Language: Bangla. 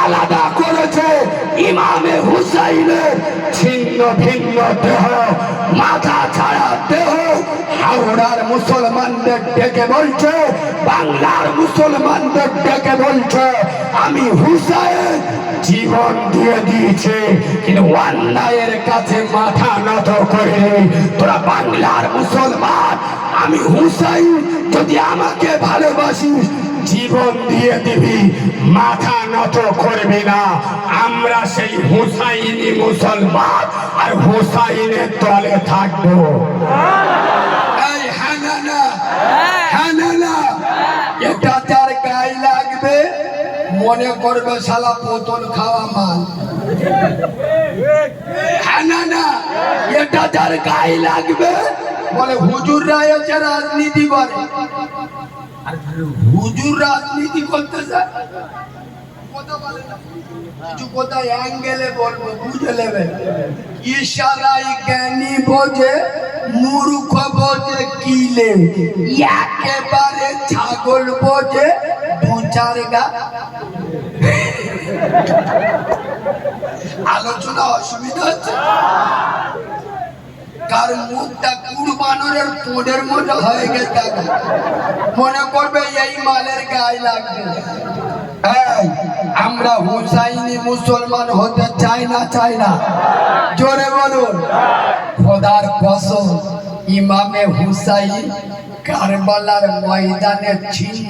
আলাদা করেছে ইমামে হুসাইনের ছিন্ন ভিন্ন দেহ, মাথা ছাড়া দেহ। হাওড়ার মুসলমানদের ডেকে বলছে, বাংলার মুসলমানদের ডেকে বলছে আমি হুসাইন জীবন দিয়ে দিয়েছে, কিন্তু অন্যায়ের কাছে মাথা নত করে। তোরা বাংলার মুসলমান, আমি হুসাইন যদি আমাকে ভালোবাসিস জীবন দিয়ে দিবি, মাথা নত করবি না। আমরা সেই হুসাইনি মুসলমান, আর হুসাইনের দলে থাকবো। এই হ্যাঁ না না, হ্যাঁ না না, এটা তার গায়ে লাগবে মনে করবে শালা বোতল খাওয়া মাল। হ্যাঁ না না, এটা তার গায়ে লাগবে বলে হুজুররা এসে রাজনীতি করে। হুজুর রাজনীতি করতে যায়, কিছু কোথায় অ্যাঙ্গেলে বলবো বুঝে নেবেন। ইশারাই জ্ঞানী বোঝে, মূর্খ বোঝে কিলে, একেবারে ছাগল বোঝে দু চার গা। আলোচনা অসুবিধা হচ্ছে, কার মুখটা কুরবানোর পোড়ের মতো হয়ে গেছে, মনে করবে এই মালের গায়ে লাগবে। আমরা হুসাইনি মুসলমান হতে চাই না, চাই না? জোরে বলুন। খোদার কসম, ইমামে হুসাইন কারবালার ময়দানে ছিন্ন